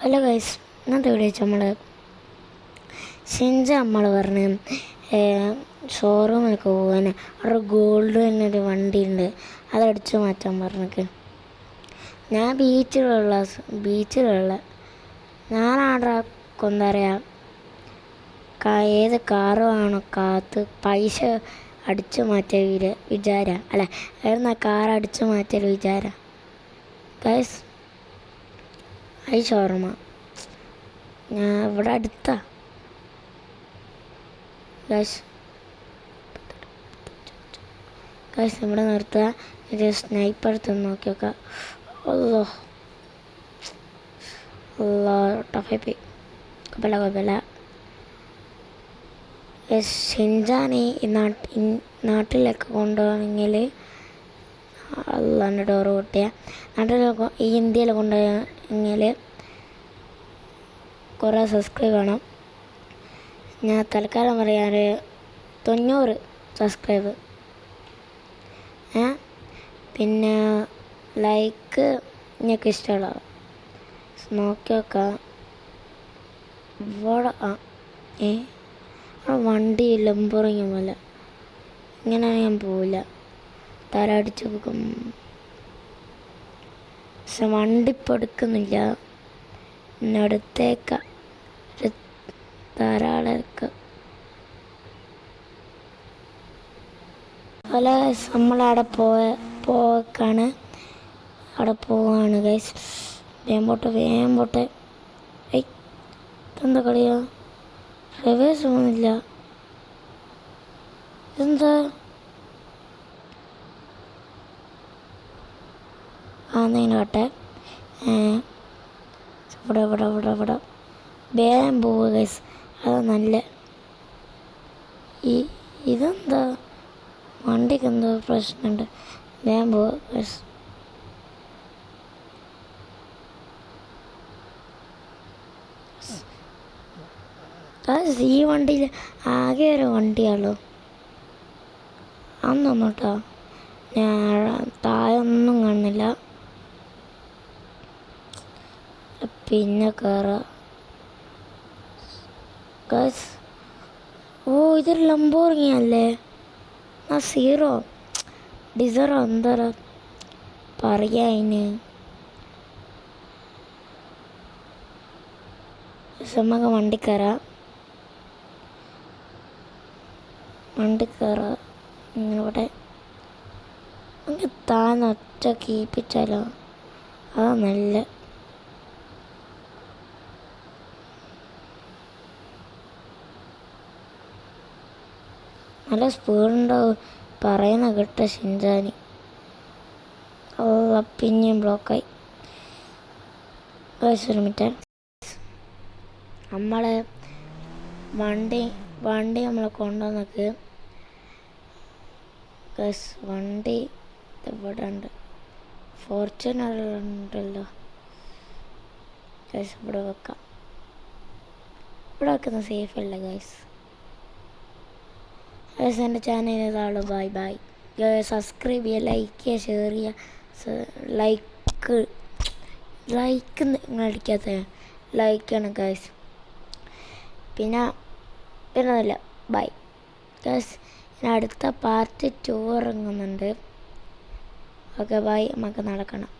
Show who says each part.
Speaker 1: Hello guys, ഇന്നത്തെ video നമ്മൾ നമ്മൾ പറഞ്ഞ് ഷോറൂമിലൊക്കെ പോകാൻ അവിടെ ഗോൾഡ് എന്നൊരു വണ്ടിയുണ്ട്, അതടിച്ചു മാറ്റാൻ പറഞ്ഞിട്ട് ഞാൻ ബീച്ചിലുള്ള ഞാനാടെ എന്താ പറയുക, ഏത് കാറ് വേണോ കാത്ത് പൈസ അടിച്ചു മാറ്റിയ വിചാരം അല്ല, ആയിരുന്നു ആ കാർ അടിച്ചു മാറ്റിയൊരു വിചാരം ഗൈസ്. ഐ ഷോർമ ഞാൻ ഇവിടെ അടുത്താ ഗൈസ്. ഇവിടെ നിർത്തുക, ഇത് സ്നൈപ്പർ എടുത്ത് നോക്കി നോക്കാം. അല്ലോ ടഫായി കുഴപ്പമില്ല. ഷിൻജാനെ നാട്ടിലേക്ക് കൊണ്ടുപോകണമെങ്കിൽ അല്ലാണ്ട് ഡോറ് പൊട്ടിയ ഈ ഇന്ത്യയിൽ കൊണ്ടുപോയെങ്കിൽ കുറേ സബ്സ്ക്രൈബ് വേണം. ഞാൻ തൽക്കാലം പറയാൻ 90 സബ്സ്ക്രൈബ്. പിന്നെ ലൈക്ക് നിങ്ങൾക്ക് ഇഷ്ടമുള്ള നോക്കി നോക്കാം. ഇവിടെ വണ്ടി ലംബോറിങ്ങി പോലെ ഇങ്ങനെ ഞാൻ പോവില്ല, തല അടിച്ച് പോകും. പക്ഷെ വണ്ടി ഇപ്പോൾ എടുക്കുന്നില്ല, അടുത്തേക്ക ഒരു ധാരാളമൊക്കെ പല നമ്മളവിടെ പോക്കാണ്. അവിടെ പോവാണ് ഗൈസ്. വേഗം പോട്ടെ. എന്താ കളിയോ, റിവേഴ്സ് പോകുന്നില്ല, എന്താ ആന്നിങ്ങനെ കട്ടെ. ഇവിടെ വേഗം പോവുക ഗൈസ്, അത് നല്ല. ഇതെന്താ വണ്ടിക്ക് എന്തോ പ്രശ്നമുണ്ട്, വേഗം പോവുക ഗൈസ്. ഈ വണ്ടിയിൽ ആകെ ഒരു വണ്ടിയാണല്ലോ അന്നൊന്നും കേട്ടോ, ഞാൻ താഴൊന്നും കാണുന്നില്ല. പിന്നെ കയറാം ഗൈസ്. ഇതൊരു ലംബോർഗിനി അല്ലേ, സീറോ ഡിസറോ എന്താ പറയാ അതിന്. നമുക്ക് വണ്ടി കയറാം ഇവിടെ. നമുക്ക് താന്ന് ഒറ്റ കീപ്പിച്ചാലോ, അതാ നല്ല. നല്ല സ്പീഡുണ്ടാവും പറയുന്ന കേട്ട ഷിൻജാനി. പിന്നെയും ബ്ലോക്കായി. ഒരു മിനിറ്റ്, നമ്മൾ വണ്ടി നമ്മളെ കൊണ്ടുവന്നൊക്കെ വണ്ടി ഇവിടെ ഉണ്ട്, ഫോർച്യൂണർ ഉണ്ടല്ലോ ഗൈസ്. ഇവിടെ വെക്കാം, ഇവിടെ വെക്കുന്ന സേഫ് അല്ല ഗൈസ്. ഗൈസ് എൻ്റെ ചാനൽ ഇതാണ്. ബൈ. സബ്സ്ക്രൈബ് ചെയ്യുക, ലൈക്ക് ചെയ്യുക, ഷെയർ ചെയ്യുക. ലൈക്ക് നിങ്ങൾ അടിക്കാത്ത ലൈക്കാണ് ഗൈസ്. പിന്നെ ഒന്നുമില്ല, ബൈ ഗൈസ്. അടുത്ത പാർട്ട് 2 ഇറങ്ങുന്നുണ്ട്. ഓക്കെ ബൈ, നമുക്ക് നടക്കണം.